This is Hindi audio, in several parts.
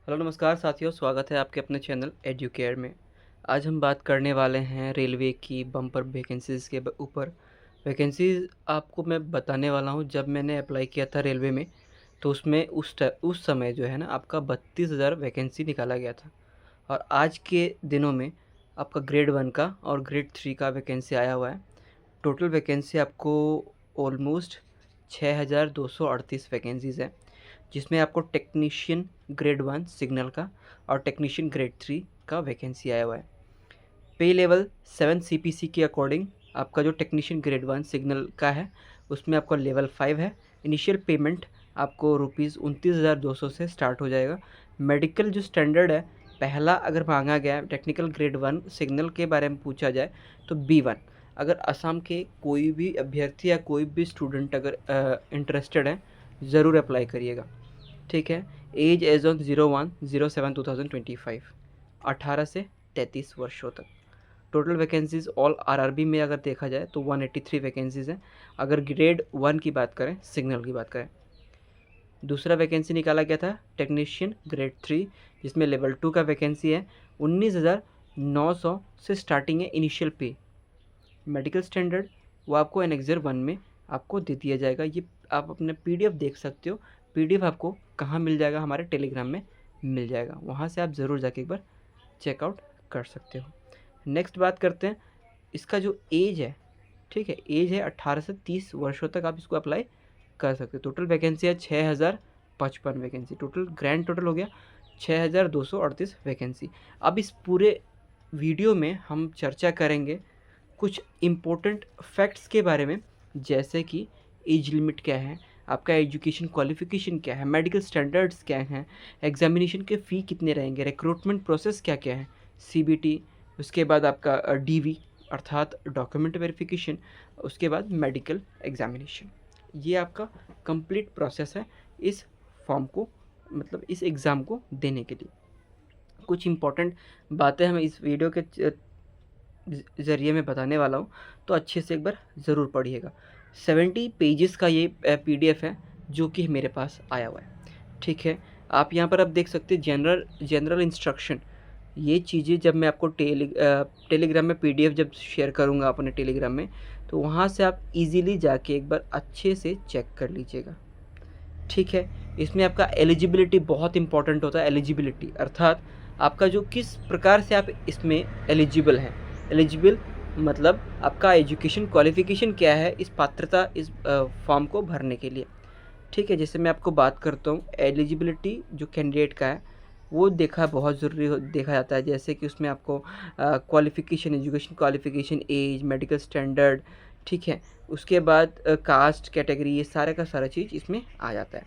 हेलो नमस्कार साथियों, स्वागत है आपके अपने चैनल एजुकेयर में। आज हम बात करने वाले हैं रेलवे की बम्पर वैकेंसीज़ के ऊपर। वैकेंसीज़ आपको मैं बताने वाला हूं। जब मैंने अप्लाई किया था रेलवे में तो उसमें उस समय जो है ना आपका 32,000 वैकेंसी निकाला गया था। और आज के दिनों में आपका ग्रेड 1 का और ग्रेड 3 का वैकेंसी आया हुआ है। टोटल वैकेंसी आपको ऑलमोस्ट 6,238 वैकेंसीज़ है, जिसमें आपको टेक्नीशियन ग्रेड 1 सिग्नल का और टेक्नीशियन ग्रेड 3 का वैकेंसी आया हुआ है। पे लेवल 7 सीपीसी के अकॉर्डिंग आपका जो टेक्नीशियन ग्रेड 1 सिग्नल का है उसमें आपका लेवल 5 है। इनिशियल पेमेंट आपको ₹29,200 से स्टार्ट हो जाएगा। मेडिकल जो स्टैंडर्ड है पहला अगर मांगा गया है टेक्निकल ग्रेड 1 सिग्नल के बारे में पूछा जाए तो B1। अगर असम के कोई भी अभ्यर्थी या कोई भी स्टूडेंट अगर इंटरेस्टेड है ज़रूर अप्लाई करिएगा। ठीक है। एज एज ऑन 01/07/2025, 18 से 33 वर्षों तक। टोटल वैकेंसीज ऑल आरआरबी में अगर देखा जाए तो 183 वैकेंसीज हैं अगर ग्रेड 1 की बात करें, सिग्नल की बात करें। दूसरा वैकेंसी निकाला गया था टेक्नीशियन ग्रेड 3, जिसमें लेवल 2 का वैकेंसी है। 19,900 से स्टार्टिंग है इनिशियल पे। मेडिकल स्टैंडर्ड वो आपको एनेक्सर 1 में आपको दे दिया जाएगा। ये आप अपने पीडीएफ देख सकते हो। पीडीएफ आपको कहाँ मिल जाएगा? हमारे टेलीग्राम में मिल जाएगा, वहाँ से आप ज़रूर जाके एक बार चेकआउट कर सकते हो। नेक्स्ट बात करते हैं इसका जो एज है। ठीक है, एज है 18 से 30 वर्षों तक आप इसको अप्लाई कर सकते हो। टोटल वैकेंसी है 6,055 वैकेंसी। टोटल ग्रैंड टोटल हो गया 6,238 वैकेंसी। अब इस पूरे वीडियो में हम चर्चा करेंगे कुछ इम्पोर्टेंट फैक्ट्स के बारे में, जैसे कि एज लिमिट क्या है, आपका एजुकेशन क्वालिफिकेशन क्या है, मेडिकल स्टैंडर्ड्स क्या हैं, एग्जामिनेशन के फ़ी कितने रहेंगे, रिक्रूटमेंट प्रोसेस क्या क्या है, सीबीटी, उसके बाद आपका डीवी अर्थात डॉक्यूमेंट वेरिफिकेशन, उसके बाद मेडिकल एग्जामिनेशन। ये आपका कंप्लीट प्रोसेस है इस फॉर्म को, मतलब इस एग्ज़ाम को देने के लिए। कुछ इम्पोर्टेंट बातें हम इस वीडियो के ज़रिए मैं बताने वाला हूँ, तो अच्छे से एक बार ज़रूर पढ़िएगा। 70 पेजेस का ये पीडीएफ है जो कि मेरे पास आया हुआ है। ठीक है, आप यहाँ पर अब देख सकते हैं जनरल इंस्ट्रक्शन। ये चीज़ें जब मैं आपको टेलीग्राम में पीडीएफ जब शेयर करूँगा अपने टेलीग्राम में, तो वहाँ से आप इजीली जाके एक बार अच्छे से चेक कर लीजिएगा। ठीक है, इसमें आपका एलिजिबिलिटी बहुत इंपॉर्टेंट होता है। एलिजिबिलिटी अर्थात आपका जो किस प्रकार से आप इसमें एलिजिबल हैं। एलिजिबल मतलब आपका एजुकेशन क्वालिफिकेशन क्या है इस पात्रता इस फॉर्म को भरने के लिए। ठीक है, जैसे मैं आपको बात करता हूँ एलिजिबिलिटी जो कैंडिडेट का है वो बहुत ज़रूरी देखा जाता है। जैसे कि उसमें आपको qualification, education qualification, age, medical standard, ठीक है, उसके बाद कास्ट कैटेगरी, ये सारा का सारा चीज़ इसमें आ जाता है।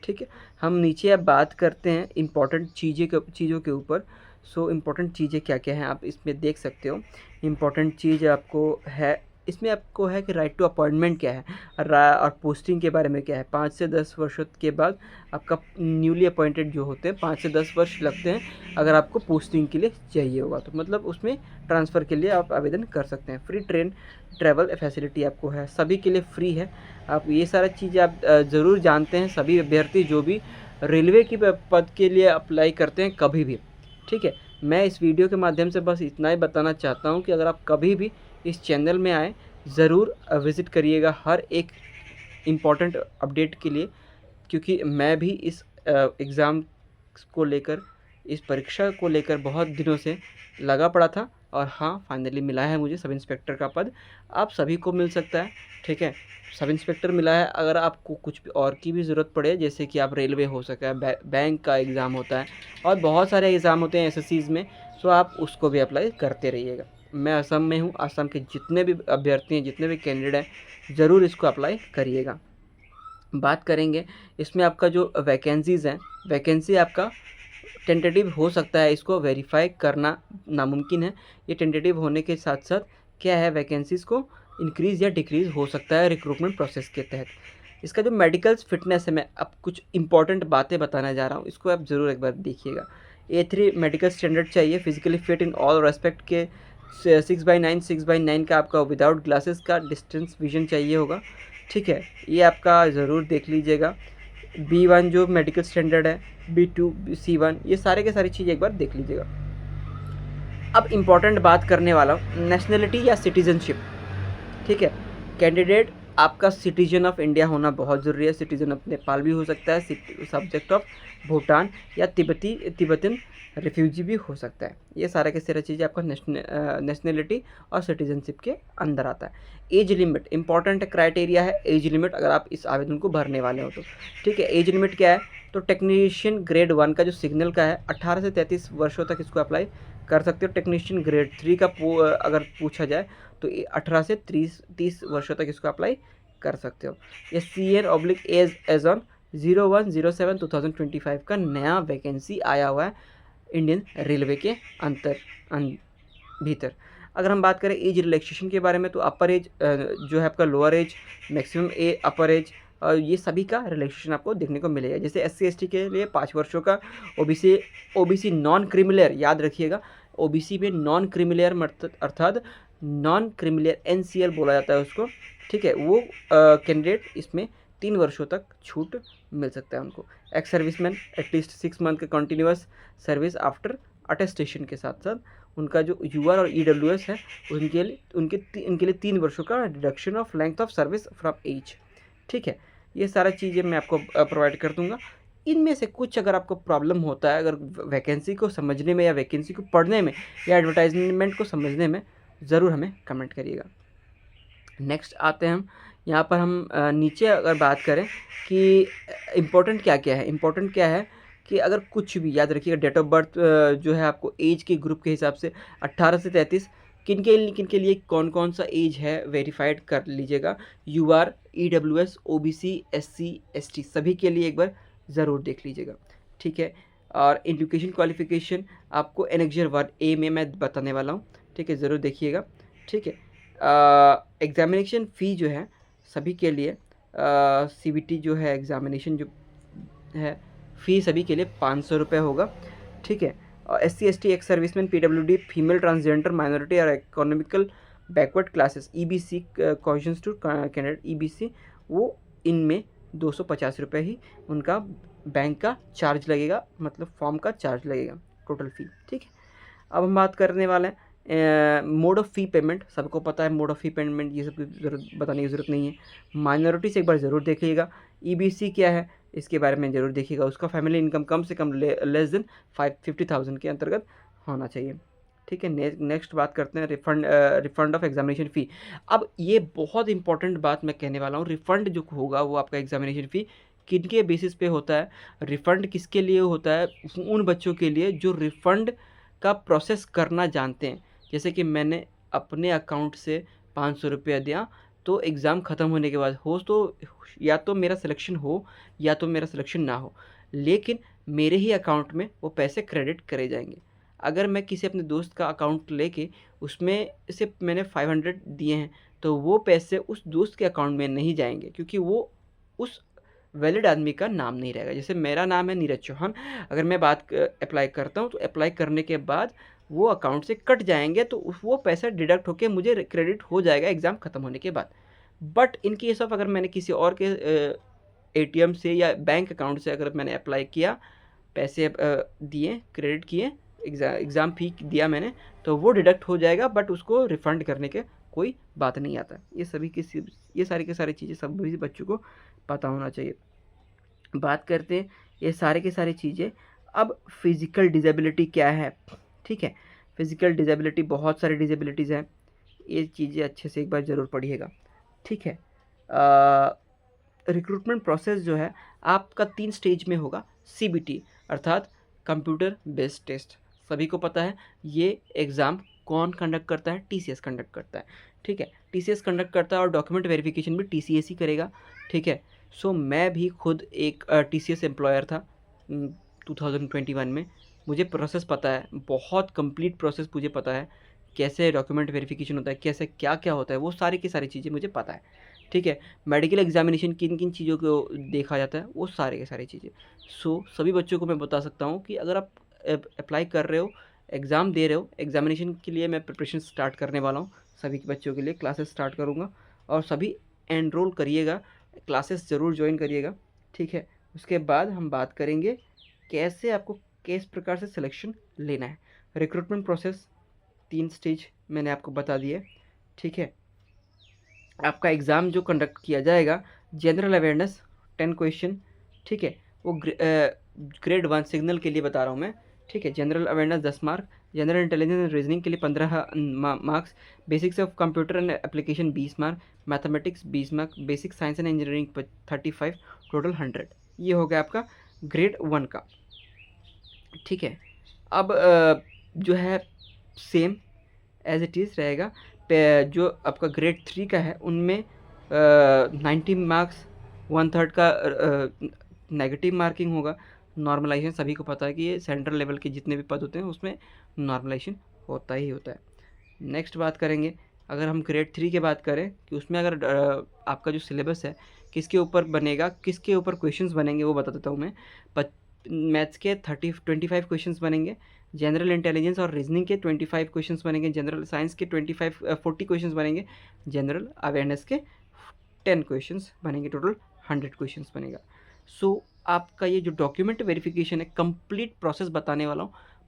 ठीक है, हम नीचे अब बात करते हैं इम्पॉर्टेंट चीज़ों के ऊपर। सो इम्पॉर्टेंट चीज़ें क्या क्या हैं आप इसमें देख सकते हो। इम्पॉर्टेंट चीज़ आपको है इसमें आपको है कि राइट टू अपॉइंटमेंट क्या है और पोस्टिंग के बारे में क्या है। 5 से 10 वर्षों के बाद आपका न्यूली अपॉइंटेड जो होते हैं 5 से 10 वर्ष लगते हैं अगर आपको पोस्टिंग के लिए चाहिए होगा, तो मतलब उसमें ट्रांसफ़र के लिए आप आवेदन कर सकते हैं। फ्री ट्रैवल फैसिलिटी आपको है, सभी के लिए फ्री है। आप ये सारा चीज़ें आप ज़रूर जानते हैं, सभी अभ्यर्थी जो भी रेलवे की पद के लिए अप्लाई करते हैं कभी भी। ठीक है, मैं इस वीडियो के माध्यम से बस इतना ही बताना चाहता हूँ कि अगर आप कभी भी इस चैनल में आएँ ज़रूर विज़िट करिएगा हर एक इम्पॉर्टेंट अपडेट के लिए, क्योंकि मैं भी इस एग्ज़ाम को लेकर, इस परीक्षा को लेकर बहुत दिनों से लगा पड़ा था। और हाँ, फाइनली मिला है मुझे सब इंस्पेक्टर का पद। आप सभी को मिल सकता है। ठीक है, सब इंस्पेक्टर मिला है। अगर आपको कुछ भी और की भी ज़रूरत पड़े, जैसे कि आप रेलवे हो सका है, बैंक का एग्ज़ाम होता है और बहुत सारे एग्ज़ाम होते हैं एसएससीज़ में, तो आप उसको भी अप्लाई करते रहिएगा। मैं असम में हूँ, असम के जितने भी अभ्यर्थी हैं, जितने भी कैंडिडेट हैं, ज़रूर इसको अप्लाई करिएगा। बात करेंगे इसमें आपका जो वैकेंसीज़ हैं, वैकेंसी आपका टेंटेटिव हो सकता है, इसको वेरीफाई करना नामुमकिन है। ये टेंटेटिव होने के साथ साथ क्या है, वैकेंसीज़ को इंक्रीज़ या डिक्रीज़ हो सकता है रिक्रूटमेंट प्रोसेस के तहत। इसका जो मेडिकल फिटनेस है, मैं अब कुछ इंपॉर्टेंट बातें बताने जा रहा हूँ, इसको आप ज़रूर एक बार देखिएगा। A3 मेडिकल स्टैंडर्ड चाहिए, physically fit in all respect के 6/9 का आपका विदाउट ग्लासेस का डिस्टेंस विजन चाहिए होगा। ठीक है, ये आपका ज़रूर देख लीजिएगा। B1 जो मेडिकल स्टैंडर्ड है, B2 C1, ये सारे के सारी चीज़ एक बार देख लीजिएगा। अब इम्पॉर्टेंट बात करने वाला हूँ नेशनलिटी या सिटीजनशिप। ठीक है, कैंडिडेट आपका सिटीजन ऑफ इंडिया होना बहुत ज़रूरी है। सिटीजन ऑफ नेपाल भी हो सकता है, सब्जेक्ट ऑफ भूटान या तिब्बतन रिफ्यूजी भी हो सकता है। ये सारे के सारे चीज़ें आपका नेशनलिटी और सिटीजनशिप के अंदर आता है। एज लिमिट इंपॉर्टेंट क्राइटेरिया है, एज लिमिट, अगर आप इस आवेदन को भरने वाले हो तो। ठीक है, एज लिमिट क्या है, तो टेक्नीशियन ग्रेड 1 का जो सिग्नल का है 18 से 33 वर्षों तक इसको अप्लाई कर सकते हो। टेक्नीशियन ग्रेड 3 का अगर पूछा जाए तो 18 से 30 वर्षों तक इसको अप्लाई कर सकते हो। ये CN/एज एज ऑन 01/07/2025 का नया वैकेंसी आया हुआ है इंडियन रेलवे के भीतर। अगर हम बात करें एज रिलैक्सेशन के बारे में, तो अपर एज जो है आपका lower age, maximum upper age, ये सभी का रिलैक्सेशन आपको देखने को मिलेगा। जैसे SC/ST के लिए 5 वर्षों का, OBC नॉन क्रिमिलेयर, याद रखिएगा OBC में नॉन क्रिमिलेयर अर्थात नॉन क्रिमिलेयर NCL बोला जाता है उसको। ठीक है, वो कैंडिडेट इसमें 3 वर्षों तक छूट मिल सकता है उनको। एक्स सर्विसमैन एटलीस्ट 6 मंथ का कंटिन्यूस सर्विस आफ्टर अटेस्टेशन के साथ साथ उनका जो UR और EWS है उनके लिए 3 वर्षों का deduction of length of service from age. ठीक है, ये सारा चीज़ें मैं आपको प्रोवाइड कर दूंगा। इनमें से कुछ अगर आपको प्रॉब्लम होता है, अगर वैकेंसी को समझने में या वैकेंसी को पढ़ने में या एडवर्टाइजमेंट को समझने में, ज़रूर हमें कमेंट करिएगा। नेक्स्ट आते हैं हम यहाँ पर, हम नीचे अगर बात करें कि इम्पोर्टेंट क्या क्या है। इम्पोर्टेंट क्या है कि अगर कुछ भी याद रखिएगा, डेट ऑफ बर्थ जो है आपको एज के ग्रुप के हिसाब से 18 से 33 किन के लिए कौन कौन सा एज है वेरीफाइड कर लीजिएगा। UR, EWS, OBC, SC, ST सभी के लिए एक बार ज़रूर देख लीजिएगा। ठीक है, और एजुकेशन क्वालिफिकेशन आपको एनेक्जर 1A में मैं बताने वाला हूँ। ठीक है, ज़रूर देखिएगा। ठीक है, एग्ज़ामिनेशन फ़ी जो है सभी के लिए, CBT जो है एग्ज़ामिनेशन जो है फ़ी सभी के लिए 500 रुपये होगा। ठीक है, और SC/ST, ex serviceman, PWD, female transgender, minority और economical backward classes, EBC questions to candidate EBC, वो इनमें 250 रुपये ही उनका बैंक का चार्ज लगेगा, मतलब फॉर्म का चार्ज लगेगा, टोटल फ़ी। ठीक है, अब हम बात करने वाले हैं मोड ऑफ़ फ़ी पेमेंट। सबको पता है मोड ऑफ़ फ़ी पेमेंट, ये सब की ज़रूरत बताने की ज़रूरत नहीं है। माइनॉरिटी से एक बार ज़रूर देखिएगा। EBC क्या है इसके बारे में ज़रूर देखिएगा। उसका फैमिली इनकम कम से कम लेस देन 50,000 के अंतर्गत होना चाहिए। ठीक है, नेक्स्ट बात करते हैं रिफ़ंड ऑफ एग्जामिनेशन फ़ी। अब ये बहुत इंपॉर्टेंट बात मैं कहने वाला हूँ। रिफ़ंड जो होगा वो आपका एग्जामिनेशन फ़ी किन के बेसिस पे होता है, रिफ़ंड किसके लिए होता है, उन बच्चों के लिए जो रिफ़ंड का प्रोसेस करना जानते हैं। जैसे कि मैंने अपने अकाउंट से 500 रुपया दिया, तो एग्ज़ाम ख़त्म होने के बाद हो तो या तो मेरा सिलेक्शन हो या तो मेरा सिलेक्शन ना हो, लेकिन मेरे ही अकाउंट में वो पैसे क्रेडिट करे जाएंगे। अगर मैं किसी अपने दोस्त का अकाउंट लेके उसमें से मैंने 500 दिए हैं, तो वो पैसे उस दोस्त के अकाउंट में नहीं जाएंगे, क्योंकि वो उस वैलिड आदमी का नाम नहीं रहेगा। जैसे मेरा नाम है नीरज चौहान, अगर मैं बात अप्लाई करता हूँ तो अप्लाई करने के बाद वो अकाउंट से कट जाएंगे, तो वो पैसा डिडक्ट होके मुझे क्रेडिट हो जाएगा एग्ज़ाम ख़त्म होने के बाद। बट इन केस ऑफ अगर मैंने किसी और के ATM से या बैंक अकाउंट से अगर मैंने अप्लाई किया, पैसे दिए, क्रेडिट किए, एग्ज़ाम फ़ी दिया मैंने, तो वो डिडक्ट हो जाएगा, बट उसको रिफ़ंड करने के कोई बात नहीं आता। ये सारी की सारी चीज़ें सभी बच्चों को पता होना चाहिए। बात करते हैं ये सारे की सारी चीज़ें। अब फिज़िकल डिसेबिलिटी क्या है। ठीक है, फिज़िकल डिसेबिलिटी बहुत सारी डिसेबिलिटीज़ हैं, ये चीज़ें अच्छे से एक बार ज़रूर पढ़िएगा। ठीक है, रिक्रूटमेंट प्रोसेस जो है आपका 3 स्टेज में होगा। CBT अर्थात कंप्यूटर बेस्ड टेस्ट, सभी को पता है ये एग्ज़ाम कौन कंडक्ट करता है, TCS कंडक्ट करता है। ठीक है, TCS कंडक्ट करता है और डॉक्यूमेंट वेरिफिकेशन भी TCS ही करेगा। ठीक है, सो मैं भी खुद एक TCS एम्प्लॉयर था 2021 में, मुझे प्रोसेस पता है, बहुत कंप्लीट प्रोसेस मुझे पता है, कैसे डॉक्यूमेंट वेरिफिकेशन होता है, कैसे क्या क्या होता है, वो सारी की सारी चीज़ें मुझे पता है। ठीक है, मेडिकल एग्जामिनेशन किन किन चीज़ों को देखा जाता है, वो सारे की सारी चीज़ें। सो सभी बच्चों को मैं बता सकता हूँ कि अगर आप अप्लाई कर रहे हो, एग्ज़ाम दे रहे हो, एग्जामिनेशन के लिए मैं प्रिपरेशन स्टार्ट करने वाला हूँ। सभी के बच्चों के लिए क्लासेस स्टार्ट करूँगा और सभी एनरोल करिएगा, क्लासेस ज़रूर ज्वाइन करिएगा। ठीक है, उसके बाद हम बात करेंगे कैसे आपको किस प्रकार से सिलेक्शन लेना है। रिक्रूटमेंट प्रोसेस 3 स्टेज मैंने आपको बता दिए, ठीक है। आपका एग्ज़ाम जो कंडक्ट किया जाएगा, जनरल अवेयरनेस 10 क्वेश्चन, ठीक है। वो ग्रेड 1 सिग्नल के लिए बता रहा हूँ मैं, ठीक है। General awareness 10 mark, general intelligence and reasoning के लिए 15 marks, basics of computer and application 20 mark, mathematics 20 mark, basic science and engineering 35, total 100। ये हो गया आपका ग्रेड 1 का, ठीक है। अब जो है सेम एज इट इज़ रहेगा। जो आपका ग्रेड 3 का है उनमें 90 मार्क्स, 1/3 का नेगेटिव मार्किंग होगा। नॉर्मलाइजेशन सभी को पता है कि ये सेंट्रल लेवल के जितने भी पद होते हैं उसमें नॉर्मलाइजेशन होता ही होता है। नेक्स्ट बात करेंगे, अगर हम ग्रेड 3 की बात करें कि उसमें अगर आपका जो सिलेबस है किसके ऊपर बनेगा, किसके ऊपर क्वेश्चंस बनेंगे वो बता देता हूँ मैं। मैथ्स के 25 क्वेश्चंस बनेंगे, जनरल इंटेलिजेंस और रीजनिंग के 25 क्वेश्चंस बनेंगे, जनरल साइंस के 40 क्वेश्चंस बनेंगे, जनरल अवेयरनेस के 10 क्वेश्चंस बनेंगे, टोटल 100 क्वेश्चंस बनेगा। सो आपका ये जो डॉक्यूमेंट वेरिफिकेशन है, कंप्लीट प्रोसेस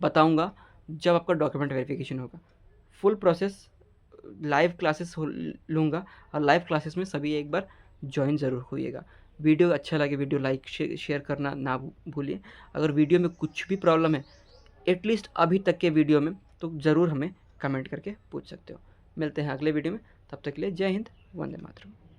बताऊंगा जब आपका डॉक्यूमेंट वेरिफिकेशन होगा। फुल प्रोसेस लाइव क्लासेस लूँगा, और लाइव क्लासेस में सभी एक बार ज्वाइन ज़रूर होइएगा। वीडियो अच्छा लगे, वीडियो लाइक शेयर करना ना भूलिए। अगर वीडियो में कुछ भी प्रॉब्लम है एटलीस्ट अभी तक के वीडियो में, तो ज़रूर हमें कमेंट करके पूछ सकते हो। मिलते हैं अगले वीडियो में, तब तक के लिए जय हिंद, वंदे मातरम।